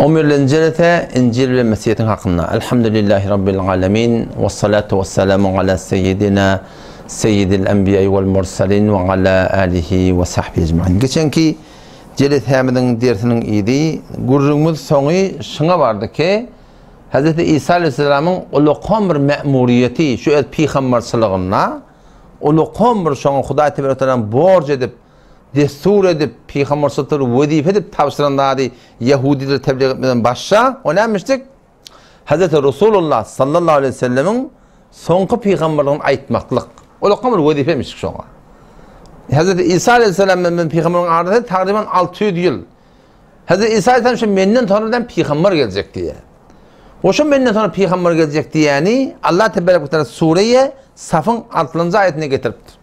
11. İncil ve Mesihiyet'in hakkında. Elhamdülillahi Rabbil alemin. Ve salatu ve selamu ala seyyidina seyyidil enbiya vel mursalin ve ala alihi ve sahbihi ecmaîn. Geçenki Celit Hamid'in dersinin idi. Gurrumuz sonu şuna vardı ki Hz. İsa Aleyhisselam'ın uluqan bir me'muriyeti şu et peygamberçılığına uluqan bir şuna Hudaý Tebarakadan borç edip destur edip peygamberçılığı vazife edip tavsiranlardı Yahudiler tebliğ etmeden başla o neymiştik? Hz. Resulullah sallallahu aleyhi ve sellem'in sonki peygamberliğini aytmaklık. Uluqan bir vazifeymiş şuna. Hz. İsa Aleyhisselam'ın peygamberin ardında takriben 600 yıl. Hz. İsa Aleyhisselam şu menden sonradan peygamber gelecek diye. O şu menden sonra peygamber gelecek diye yani Allah Tebarakadan Suriye Saf'ın 6. ayetine getiriptir.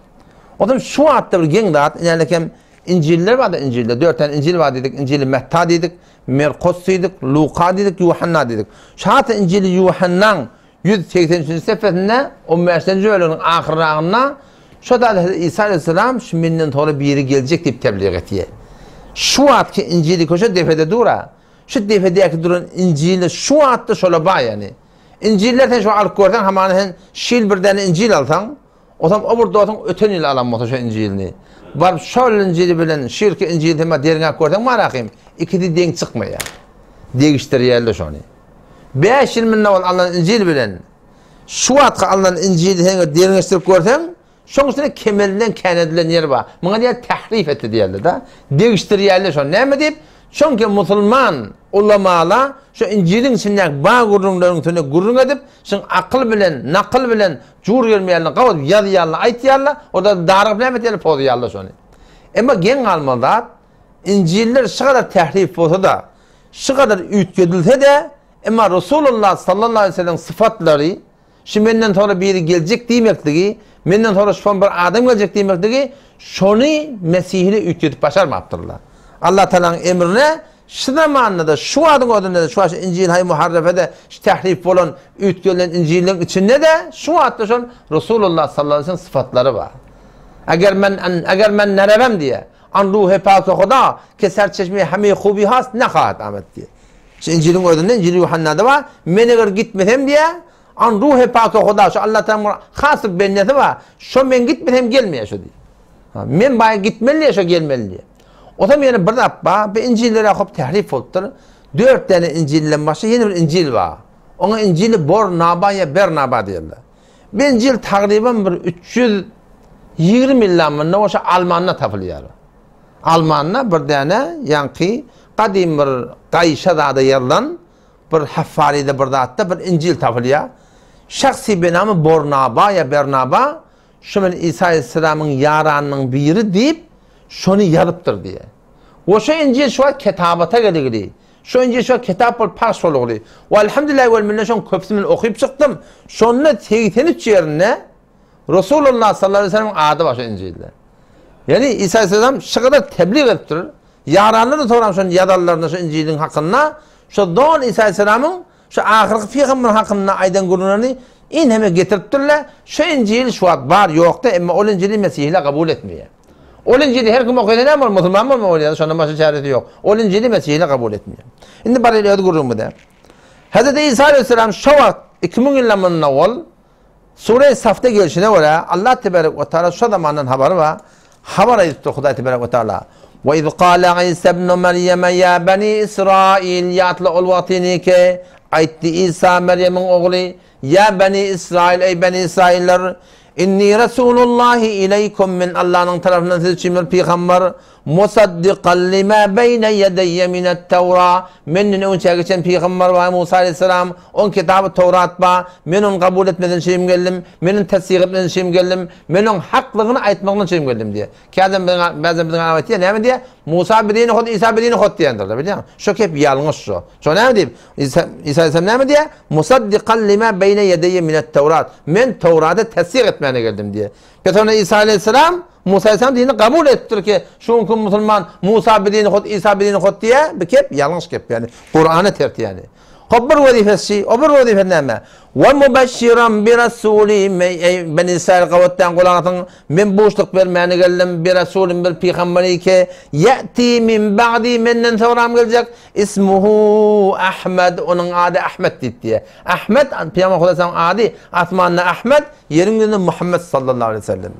O zaman şu ayette bir gen dağıt, yani İncil'ler vardı İncil'de. 4 tane İncil var dedik. İncil-i Mehta dedik, Merkos dedik, Luka dedik, Yuhanna dedik. Şu hatta İncil-i Yuhanna'nın 183. sefetinde o mesajı öğlenin ahirağına şu da İsa Aleyhisselam şu menden sonra bir yeri gelecek deyip tebliğ etiyor. Şu at ki İncil'i koşa defede dura. Şu defedeki duran İncil'i şu atta şöyle bağ yani. İncil'lerden şu alıp görsen hemen şil bir tane İncil alsan o zaman o burada olsan öten il alanmata şu İncil'ini. Var şöyle İncil'i bilen şirki İncil'i tema derine görsen marakayım. İkisi denk çıkmaya. Değiştiriyelde şunu. 5 yıl minne ol Allah'ın İncil'i bilen şu atka Allah'ın İncil'i derine görsen şunun üstüne kemelinden kenedilen yer var. Buna diye tahrif etti diyorlar da. Değiştiriyelde şunu. Ne mi deyip? Çünkü Müslüman ulamalar şu İncil'in içinden bağ gururlarının üstüne gurur edip şun akıl bilen, nakıl bilen cur gelmeyenle kavut yazıyarlar, aytıyarlar orada darıp ne metiyarlar pozuyarlar şunu. Ama gen kalmalar İncil'ler şu kadar tahrif olsa da şu kadar ütkedilse de ama Resulullah sallallahu aleyhi ve sellem sıfatları şimdi benden sonra biri gelecek demektiği menden sonra şu bir adam gelecek demektiği şunu Mesih'ini ütkedip başarmaptırlar. Allah Teala'nın emrine şu zamanında da şu adın odunda da şu an İncil hay muharrefede tahrif olan ütgelen İncil'in içinde de şu hatta şu Resulullah sallallahu aleyhi ve sellem sıfatları var. Eğer ben nerevem diye an ruh-i pak-ı Huda keser çeşmeyi hemi khubi has ne kağıt Ahmet diye. Şu İncil'in odunda İncil-i Yuhanna'da var. Men eğer gitmesem diye an ruh-i pak-ı Huda şu Allah Teala hasıp benneti var. Şu men gitmesem gelmeye şu diye. Men bayağı gitmeli şu gelmeli diye. O zaman yani bir dakika, bir İncil'lere akıp tahrif oldular. 4 tane İncil'den başka yeni bir İncil var. Ona İncil'i Bornaba ya Bernaba diyorlar. Bir İncil takriben bir 320 yıllarında o şey Almanla tapılıyor. Almanla bir tane yankı, kadim bir Kayşada'da yerden bir Haffari'de bir dağıtta bir İncil tapılıyor. Şahsi benamı Bornaba ya Bernaba, şu İsa Aleyhisselam'ın yaranının biri deyip şunu yazıptır diye. O şu İncil şu an kitabata geldi. Şu İncil şu an kitap pas oluyor. Ve elhamdülillah ve minnet şu köpsümün okuyup çıktım. Şunun 83 yerine Resulullah sallallahu aleyhi ve sellem adı var şu İncil'de. Yani İsa Aleyhisselam şu kadar tebliğ ettir. Yaranları soran şu yazarlarına şu İncil'in hakkında şu doğan İsa Aleyhisselam'ın şu ahirki peygamberin hakkında aydan gururlarını in hemen getirttirler. Şu İncil şu an var yoktu ama o İncil'i Mesih'le kabul etmiyor. O İncil'i her kim okuyan ne var? Müslüman mı oluyor? Şu anda başka çaresi yok. O İncil'i Mesih'le kabul etmiyor. Şimdi bari öyle gurumu der. Hz. İsa Aleyhisselam şu vakit 2000 yıllarından evvel Sure-i Saf'ta gelişine göre Allah Tebarek ve Teala şu zamandan haberi var. Haber ediyor Hudaý Tebarek ve Teala. Ve iz qâle İsa ibn Meryem ya bani İsrail yatlı ol vatini ke aytti İsa Meryem'in oğlu ya bani İsrail ey bani İsrailler İnni Resulullahi ileykum min Allah'ın tarafından siz için bir peygamber musaddiqan lima beyne yedeyye minet Tevra menin önce geçen peygamber var Musa Aleyhisselam on kitabı Tevrat var menin kabul etmeden şeyim geldim menin tesir etmeden şeyim geldim menin haklılığını aytmaktan şeyim geldim diye. Kâdem bazen bizim anlatıyor ne mi diye Musa birini kod İsa birini kod diyendir biliyor musun? Şu hep yanlış şu. Şu ne mi diyeyim? İsa Aleyhisselam ne mi diye? Musaddiqan lima beyne yedeyye minet Tevrat. Men Tevrat'ı tesir etmeye geldim diye. Sonra İsa Aleyhisselam Musa Aleyhisselam dinini kabul ettir ki şu an Müslüman Musa birini kod İsa birini kod diye bir kep yanlış kep yani. Kur'an'ı terti yani. Hop bir vazifesi, o bir vazife näme? Ve mubashshiran bi rasulin ben İsrail qawatdan qulaqatın men boşluk vermeni geldim bir rasulin bir peygamberi ki yati min ba'di menden sonra gelecek ismuhu Ahmed onun adı Ahmed diye. Ahmed Peygamber Aleyhisselam adı asmanına Ahmed yerinde Muhammed sallallahu aleyhi ve sellem.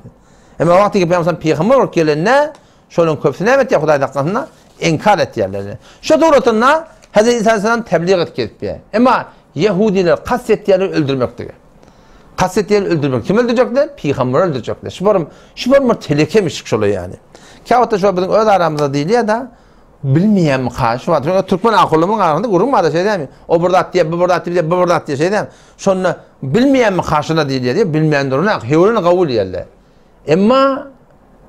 Ama vakti ki Peygamber olarak gelene şolun köpsüne evet ya Hudaý taqqasyna inkar etýärler. Şu doğrultunda Hazreti İsa Aleyhisselam tebliğ etip ama Yahudiler kastetleri öldürmekti. Kastetleri öldürmek. Kim öldürecekler? Peygamber öldürecekler. Şu var mı telekemiş şolu yani. Kağıtta şu bizim öz aramızda değil ya da bilmeyen mi karşı var. Türkmen akıllımın arasında kurulmadı şey değil mi? O burada at diye, bu burada at diye, bu burada at diye şey değil mi? Sonra bilmeyen mi karşına değil diye bilmeyen durumda hevlini kabul yerler. Ama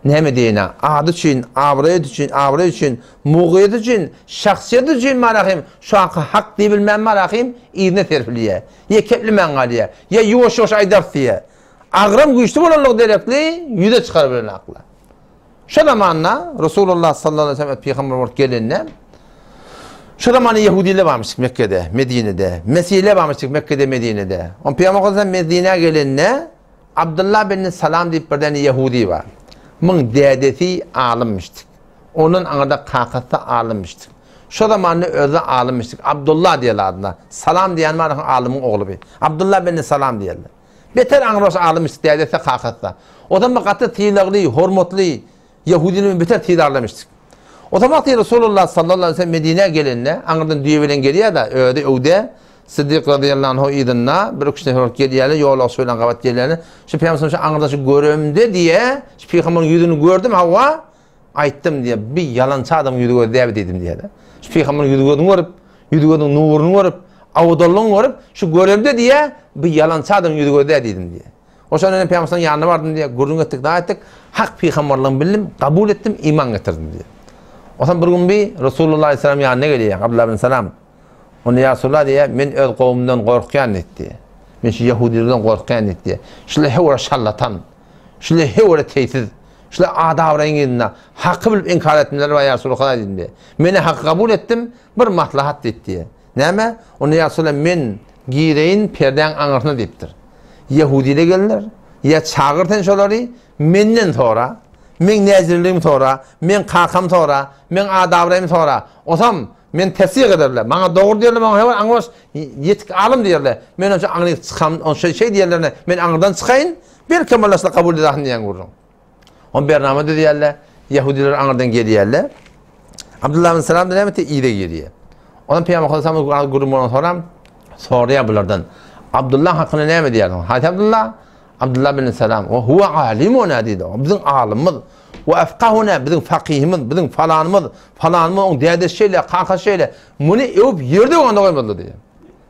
ne medine? Adı için, avret için, muğiyet için, şahsiyet için marahim. Şu an hak diye bilmem marahim, İbne terfiliye. Ya kepli mengaliye, ya yuvaş aydarsiye. Ağram güçlü olanlık derekli, yüze çıkarabilir akla. Şu zamanla Resulullah sallallahu aleyhi ve sellem Peygamber olarak gelinle, şu zamanla Yahudiler varmıştık Mekke'de, Medine'de, Mesih'le varmıştık Mekke'de, Medine'de. O Peygamber olarak Medine'ye gelinle, Abdullah bin Salam deyip bir tane Yahudi var. Mın dedesi alınmıştık. Onun anada kakası alınmıştık. Şu zamanla özü alınmıştık. Abdullah diyorlar adına. Salam diyen var alımın oğlu bir. Abdullah bin Salam diyorlar. Beter anros alınmıştık dedesi kakası. O zaman katı tiyilagli, hormotlu Yahudinin beter tiyilaglamıştık. O zaman Resulullah sallallahu aleyhi ve sellem Medine'ye gelinle anadan düğüvelen geliyor da öde Siddiq radıyallahu anh idinna bir kişi hor geliyor yol söylen qavat geliyor. Şu Peygamber şu anadan şu görümde diye şu Peygamberin yüzünü gördüm hava aytdım diye bir yalançı adam yüzü gördü dedim diye de. Şu Peygamberin yüzü gördüm görüp yüzü gördüm nurunu görüp avdallığını görüp şu görümde diye bir yalançı adam yüzü gördü dedim diye. O zaman Peygamberin yanına vardım diye gurrun ettik daha ettik. Hak Peygamberliğini bildim, kabul ettim, iman getirdim diye. O zaman bir gün bir Resulullah aleyhisselam yanına geliyor. Abdullah bin Salam. Onu ya Resulullah diye men öz kavmimden korkuyan etti. Men şu Yahudilerden korkuyan etti. Şule hevra şallatan. Şule hevra tehdit. Şule adavrenginna. Hakkı bilip inkar etmeler var ya Resulullah dedi. Meni hakkı kabul ettim. Bir maslahat etti. Neme? Onu ya Resulullah men gireyin perden anırtını deyiptir. Yahudiyle gelirler. Ya çağırtın şoları menden sonra. Men nezirliğim sonra. Men kakam sonra. Men adavreyim sonra. O zaman men tesir ederler. Bana doğru diyorlar, bana hemen anlaş yetik alım diyorlar. Men önce anlayıp çıkam, şey diyorlar, men anıdan çıkayın, bir kemallaşla kabul edahın diyen kurun. On bernamada diyorlar, Yahudiler anıdan geliyorlar. Abdullah bin Salam da demeti iyi de geliyor. Ondan Peygamber Aleyhisselam grubundan sonra soruya bulardan. Abdullah hakkında ne mi diyorlar? Hadi Abdullah bin Salam, o huve alimuna dedi. Bizim alimimiz. Ve efkahuna bizim fakihimiz, bizim falanımız on dede şeyle, kanka şeyle, bunu evip yerde onda koymadı diye.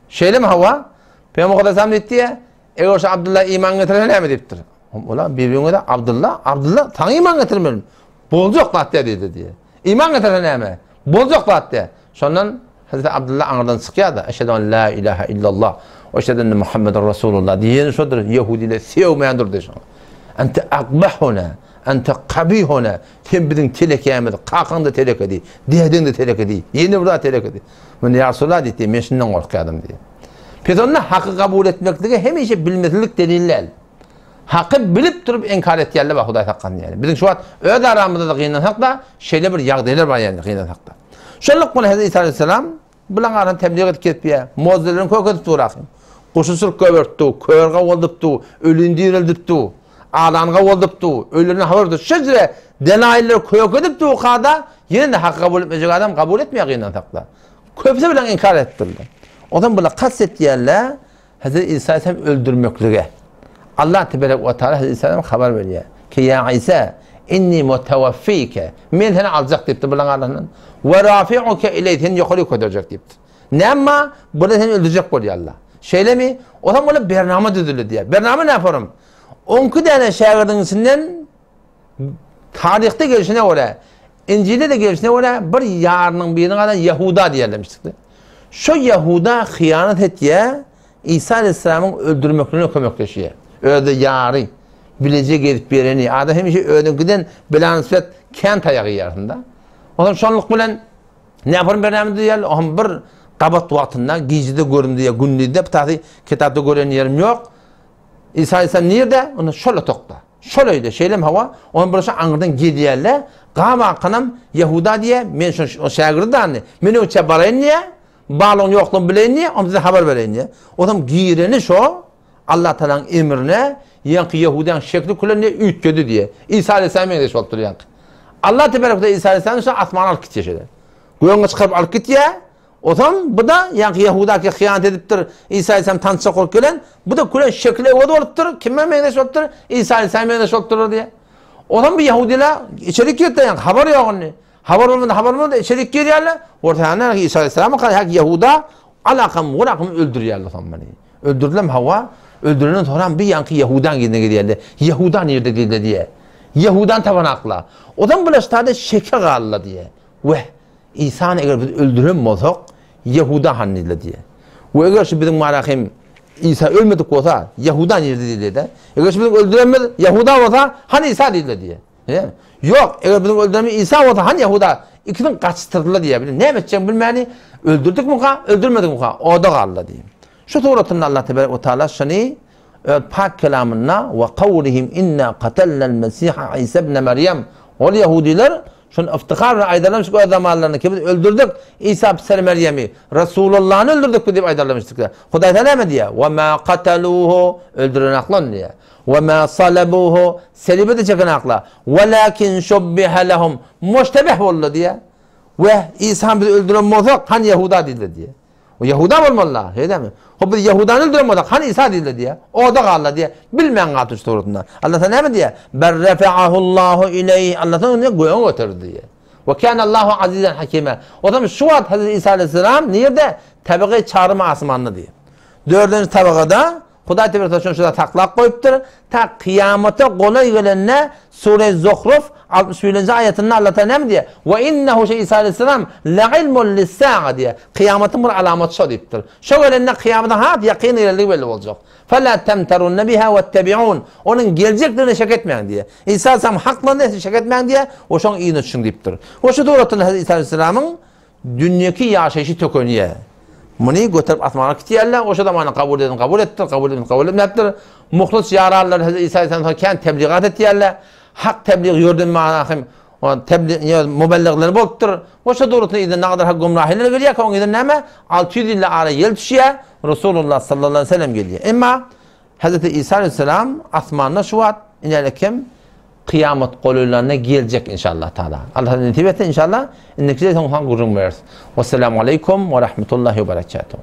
Şeyle mi hava? Peygamber Aleyhisselam dedi ya, eğer Abdullah iman getiren ne mi deyiptir? Ulan birbirine de Abdullah tanı iman getirmeyelim. Bolcuk latte dedi diye. İman getiren ne mi? Bolcuk latte. Sondan Hazreti Abdullah anadan çıkıyor da eşhedü en la ilahe illallah ve eşhedü enne Muhammeden Resulullah diyen şudur Yahudiler sevmeyendir diye. Ente akbahuna ente kabihuna sen bizim telekemiz kalkan da telek edi diyedin de telek edi yeni burada telek edi bunu ya Resulullah dedi men şundan korkuyorum diye. Peygamber'in hakkı kabul etmekdeki hemişe bilmezlik deliller. Hakkı bilip durup inkar etkenler var Hudaý taqqan yani. Bizim şu an öz aramızda da kıyınan hakta şeyler bir yağdaylar var yani kıyınan hakta. Şunluk bunu Hazreti İsa Aleyhisselam bilen aran tebliğ edip ketpiye muazzelerin köketip duraqim. Kuşusur köverttu, körga olduptu, ölün dirildirttu. Alanğa olduptu, ölüne havardı. Şecre delayiller koyuk edipti o kadar yine de hakkı kabul etmeyecek adam kabul etmeye kıyınan takla. Köpse bilen inkar ettirdi. O zaman böyle kastet yerle Hazreti İsa Aleyhisselam öldürmekliğe. Allah Tebarek ve Teala Hazreti İsa Aleyhisselam haber veriyor. Ki ya İsa inni mutevaffike men seni alacak deyipti bilen Allah'ın. Ve rafi'uke ileyhin yukarı koyacak deyipti. Ne ama burada seni öldürecek buluyor Allah. Şeyle mi? O zaman böyle bername düdülü diye. Bername ne yaparım? 12 tane şagirdin içinden tarihte gelişine göre, İncil'de de gelişine göre bir yarının birine kadar Yahuda diyelermiştik. Şu Yahuda hıyanet ettiye İsa Aleyhisselam'ın öldürmekliğine kömekleşiyor. Öyle yarı, bileceği gelip bireni. Adam hemişe öldürgüden bilansiyet kent ayağı yarında. O zaman şonluk bilen ne yaparım bernamı diyorlar? O zaman bir Qabat vaktinde gizide görün diye gündüde bir tane kitapta gören yerim yok. İsa Aleyhisselam nerede? Onu şöyle tokta. Şöyleydi. Şeylem hava. Onun burası Angır'dan gidiyorlar. Gama kanım Yahuda diye. Men o şagirdan ne? Meni uça barayın niye? Bağlığın yokluğunu bileyin niye? Onu bize haber vereyin niye? O zaman gireni şu. Allah Teala'nın emrine yankı Yahudiyan şekli kullanıya ütködü diye. İsa Aleyhisselam'ın de şoltur yankı. Allah Teala İsa Aleyhisselam'ın şu asmanı alıp git yaşadı. Göğünü çıkarıp alıp git ya. O zaman bu da yankı Yahuda ki hıyanet ediptir. İsa Aleyhisselam tanışacak olup gelen. Bu da kulen şekli evde oluptur. Kimden meyde şoltur? İsa Aleyhisselam'ın de şoltur diye. O zaman bir Yahudiler içerik girdi yankı. Haber yok onu. Haber olmadı içerik giriyorlar. Ortaya İsa Aleyhisselam'a kadar Yahuda alakam öldürüyorlar. Öldürdüler mi hava? Öldürülen sonra bir yankı Yahudan gidine gidiyorlar. Yahudan nerede değil diye. Yahudan tabanakla. O zaman böyle işte şeker aldı diye. Ve İsa'nı eğer biz öldüren olsak Yahuda hanıyla diye. Ve eğer şu bizim marahim İsa ölmedik olsa Yahudan nerede değil de. Eğer şu bizim öldürenmedi Yahuda olsa hani İsa değil diye. Yok eğer bizim öldürenmedi İsa olsa hani Yahuda ikiden kaçtırdılar diye. Ne yapacağım bilmeyeni öldürdük mü ka öldürmedik mi ka o da kaldı diye. Şu doğrultuda Allah Teala şunu pak kelamına ve kavlihim inna qatalla'l Mesih İsa ibn Meryem. O Yahudiler şunu iftiharla aydarlamış o zamanlarını ki biz öldürdük İsa ibn Meryem'i Resulullah'ı öldürdük diye aydarlamıştık. Huday Teala ne diye? Ve ma qataluhu öldüren aklan diye. Ve ma salabuhu selibe de çeken akla. Velakin şubbiha lehum müştebih oldu diye. Ve İsa'yı öldüren mozak hani Yahuda değil diye. O Yahuda olmalılar, öyle mi? O bir Yahuda'nı öldüremezler, hani İsa değil diye. O da kaldı diye. Bilmeyen kaldı işte orada. Allah ne mi diye? Berrefe'ahullahu ileyhi. Allah onu göğe götürdü diye. Ve kânallahu azizen hakime. O zaman şu an Hazreti İsa Aleyhisselam nerede? Tabaka çağırma asmanlı diye. Dördüncü tabakada Huday Teala şurada taklak koyuptur. Ta kıyamete kolay gelenine Sure-i Zuhruf 61. ayetinde Allah Teala ne diye? Ve innehu İsa Aleyhisselam la'ilmun lis-sa'a diye. Kıyametin bir alamatı şu deyiptir. Şu gelenine kıyametin hayat yakın ilerliği belli olacak. فَلَا تَمْتَرُنَّ بِهَا وَاتَّبِعُونَ Onun geleceklerine şek etmeyin diye. İsa Aleyhisselam haklarını şek etmeyin diye o şun iyi için deyiptir. O şu doğrultuda İsa Aleyhisselam'ın dünyaki yaşayışı tökönüye. Bunu götürüp atmana gidiyorlar. O zamanı kabul ettiler. Muhlis yararlar Hazreti İsa Aleyhisselam'a kendi tebliğat ettiler. Hak tebliğ yurdun manahım. Tebliğ mübelligleri boluptur. O şu doğrultuda ne kadar hak gumrahiler geliyor ki onun idin neme 600 yıl ara yel düşüyor. Resulullah sallallahu aleyhi ve sellem geliyor. Ama Hazreti İsa Aleyhisselam asmanına şu at inelekim kıyamet kollarına gelecek inşallah Teala. Allah'ın nitibeti inşallah. İnnekizeysen uhan gurrum versin. Vesselamu aleyküm ve rahmetullahi ve berekatuhu.